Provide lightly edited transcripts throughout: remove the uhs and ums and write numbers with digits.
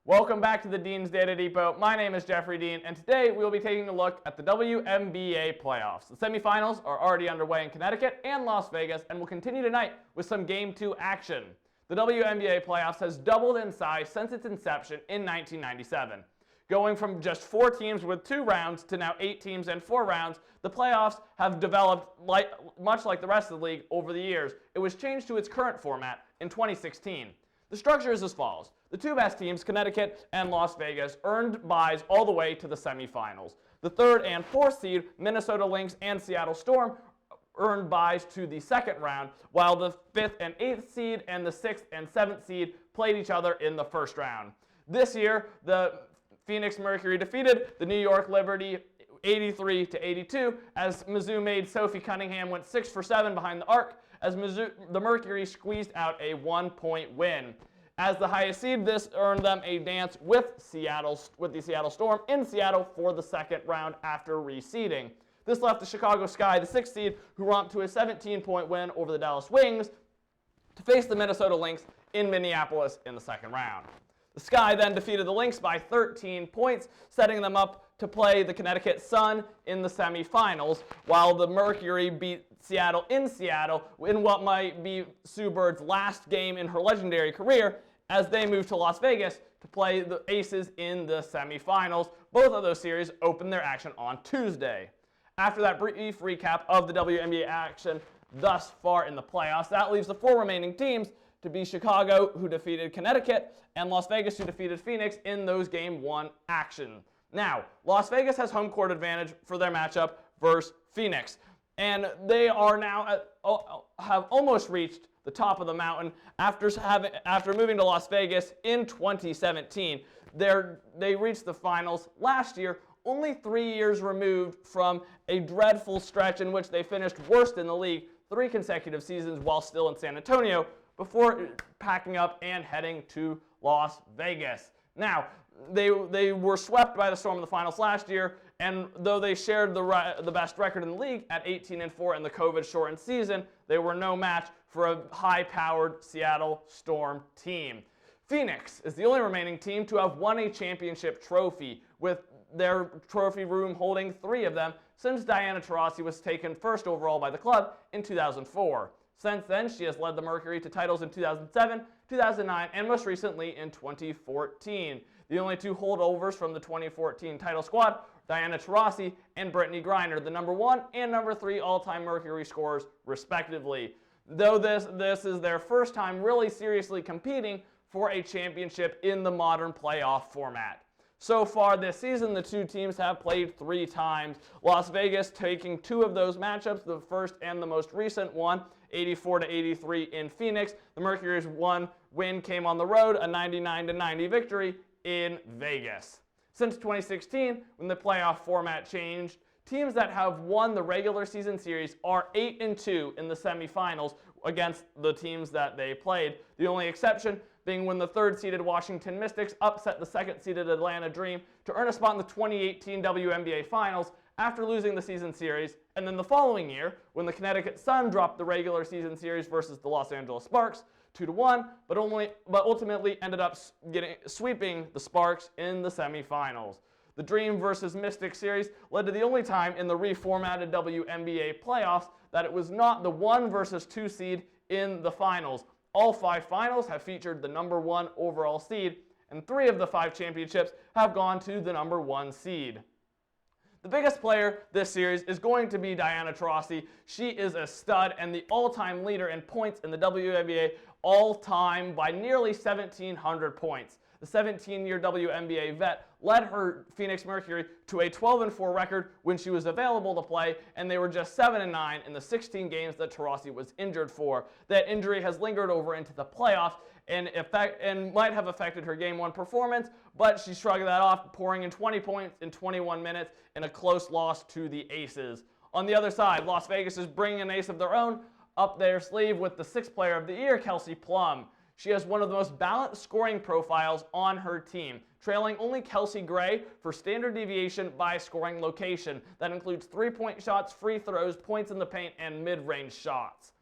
Welcome back to the Dean's Data Depot. My name is Jeffrey Dean, and today we will be taking a look at the WNBA Playoffs. The semifinals are already underway in Connecticut and Las Vegas, and will continue tonight with some Game 2 action. The WNBA Playoffs has doubled in size since its inception in 1997. Going from just 4 teams with 2 rounds to now 8 teams and 4 rounds, the playoffs have developed much like the rest of the league over the years. It was changed to its current format in 2016. The structure is as follows. The 2 best teams, Connecticut and Las Vegas, earned byes all the way to the semifinals. The 3rd and 4th seed, Minnesota Lynx and Seattle Storm, earned byes to the 2nd round, while the 5th and 8th seed and the 6th and 7th seed played each other in the 1st round. This year, the Phoenix Mercury defeated the New York Liberty 83-82 as Mizzou made Sophie Cunningham went 6 for 7 behind the arc as the Mercury squeezed out a 1-point win. As the highest seed, this earned them a dance with the Seattle Storm in Seattle for the 2nd round after reseeding. This left the Chicago Sky, the 6th seed, who romped to a 17-point win over the Dallas Wings, to face the Minnesota Lynx in Minneapolis in the 2nd round. The Sky then defeated the Lynx by 13 points, setting them up to play the Connecticut Sun in the semifinals, while the Mercury beat Seattle in what might be Sue Bird's last game in her legendary career, as they move to Las Vegas to play the Aces in the semifinals. Both of those series opened their action on Tuesday. After that brief recap of the WNBA action thus far in the playoffs, that leaves the 4 remaining teams to be Chicago, who defeated Connecticut, and Las Vegas, who defeated Phoenix in those Game 1 action. Now, Las Vegas has home court advantage for their matchup versus Phoenix, and they are now have almost reached the top of the mountain after moving to Las Vegas in 2017. They reached the finals last year, only 3 years removed from a dreadful stretch in which they finished worst in the league 3 consecutive seasons while still in San Antonio, before packing up and heading to Las Vegas. Now, they were swept by the Storm in the finals last year, and though they shared the best record in the league at 18-4 in the COVID-shortened season, they were no match for a high-powered Seattle Storm team. Phoenix is the only remaining team to have won a championship trophy, with their trophy room holding 3 of them since Diana Taurasi was taken 1st overall by the club in 2004. Since then, she has led the Mercury to titles in 2007, 2009, and most recently in 2014. The only 2 holdovers from the 2014 title squad, Diana Taurasi and Brittany Griner, the number 1 and number 3 all-time Mercury scorers, respectively. Though this is their first time really seriously competing for a championship in the modern playoff format. So far this season, the 2 teams have played 3 times. Las Vegas taking 2 of those matchups, the first and the most recent one, 84-83 in Phoenix. The Mercury's 1 win came on the road, a 99-90 victory in Vegas. Since 2016, when the playoff format changed, teams that have won the regular season series are 8-2 in the semifinals against the teams that they played. The only exception being when the 3rd-seeded Washington Mystics upset the 2nd-seeded Atlanta Dream to earn a spot in the 2018 WNBA Finals after losing the season series, and then the following year when the Connecticut Sun dropped the regular season series versus the Los Angeles Sparks 2-1, but ultimately ended up sweeping the Sparks in the semifinals. The Dream versus Mystics series led to the only time in the reformatted WNBA playoffs that it was not the 1 versus 2 seed in the finals. All 5 finals have featured the number 1 overall seed, and 3 of the 5 championships have gone to the number 1 seed. The biggest player this series is going to be Diana Taurasi. She is a stud and the all-time leader in points in the WNBA all-time by nearly 1,700 points. The 17-year WNBA vet led her Phoenix Mercury to a 12-4 record when she was available to play, and they were just 7-9 in the 16 games that Taurasi was injured for. That injury has lingered over into the playoffs and might have affected her Game 1 performance, but she shrugged that off, pouring in 20 points in 21 minutes in a close loss to the Aces. On the other side, Las Vegas is bringing an ace of their own up their sleeve with the 6th player of the year, Kelsey Plum. She has one of the most balanced scoring profiles on her team, trailing only Kelsey Gray for standard deviation by scoring location. That includes 3-point shots, free throws, points in the paint, and mid-range shots.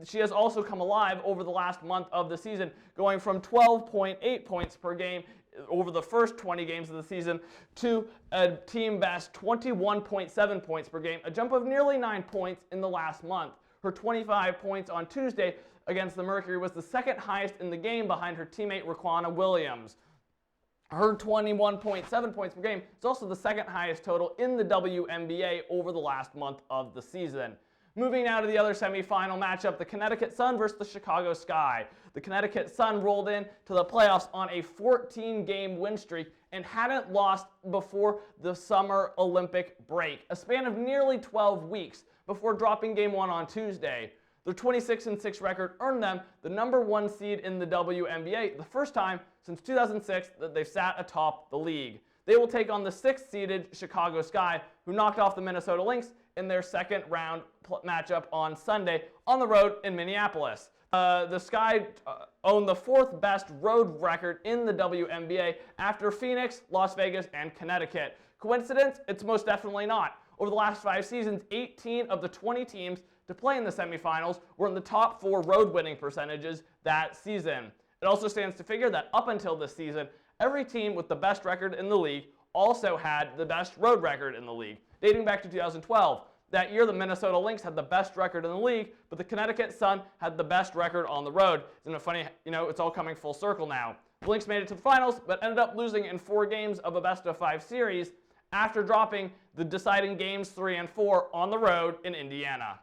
She has also come alive over the last month of the season, going from 12.8 points per game over the first 20 games of the season to a team best 21.7 points per game, a jump of nearly 9 points in the last month. Her 25 points on Tuesday against the Mercury was the second highest in the game behind her teammate Raquana Williams. Her 21.7 points per game is also the second highest total in the WNBA over the last month of the season. Moving now to the other semifinal matchup, the Connecticut Sun versus the Chicago Sky. The Connecticut Sun rolled in to the playoffs on a 14-game win streak and hadn't lost before the Summer Olympic break, a span of nearly 12 weeks before dropping Game 1 on Tuesday. Their 26-6 record earned them the #1 seed in the WNBA, the first time since 2006 that they've sat atop the league. They will take on the 6th-seeded Chicago Sky, who knocked off the Minnesota Lynx in their second round matchup on Sunday on the road in Minneapolis. The Sky own the 4th best road record in the WNBA after Phoenix, Las Vegas, and Connecticut. Coincidence? It's most definitely not. Over the last 5 seasons, 18 of the 20 teams to play in the semifinals were in the top 4 road winning percentages that season. It also stands to figure that up until this season, every team with the best record in the league also had the best road record in the league, dating back to 2012. That year, the Minnesota Lynx had the best record in the league, but the Connecticut Sun had the best record on the road. Isn't it funny? It's all coming full circle now. The Lynx made it to the finals, but ended up losing in 4 games of a best-of-5 series after dropping the deciding games 3 and 4 on the road in Indiana.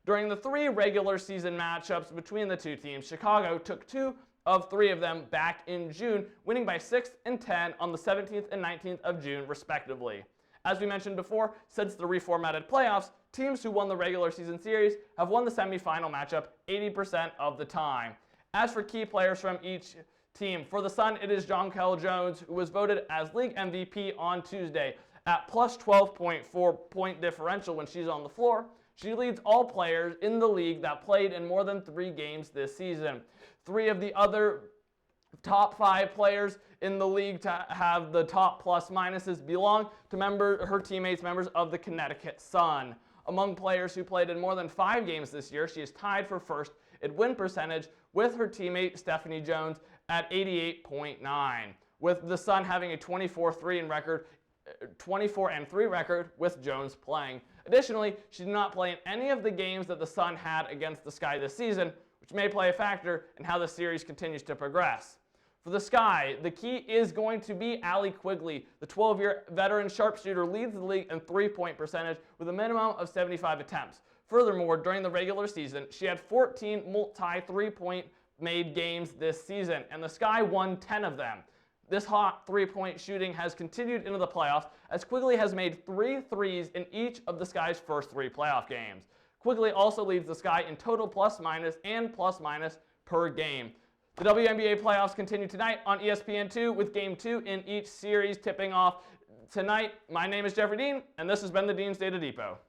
During the 3 regular season matchups between the two teams, Chicago took 2 of 3 of them back in June, winning by 6 and 10 on the 17th and 19th of June, respectively. As we mentioned before, since the reformatted playoffs, teams who won the regular season series have won the semifinal matchup 80% of the time. As for key players from each team, for the Sun, it is Jonquel Jones, who was voted as league MVP on Tuesday at plus 12.4 point differential when she's on the floor. She leads all players in the league that played in more than 3 games this season. 3 of the other top 5 players in the league to have the top plus minuses belong to her teammates, members of the Connecticut Sun. Among players who played in more than 5 games this year, she is tied for first in win percentage with her teammate Stephanie Jones at 88.9, with the Sun having a 24-3 record with Jones playing. Additionally, she did not play in any of the games that the Sun had against the Sky this season, which may play a factor in how the series continues to progress. For the Sky, the key is going to be Allie Quigley. The 12-year veteran sharpshooter leads the league in 3-point percentage with a minimum of 75 attempts. Furthermore, during the regular season, she had 14 multi-3-point made games this season, and the Sky won 10 of them. This hot 3-point shooting has continued into the playoffs as Quigley has made 3 threes in each of the Sky's first 3 playoff games. Quigley also leads the Sky in total plus-minus and plus-minus per game. The WNBA playoffs continue tonight on ESPN2 with Game 2 in each series tipping off tonight. My name is Jeffrey Dean, and this has been the Dean's Data Depot.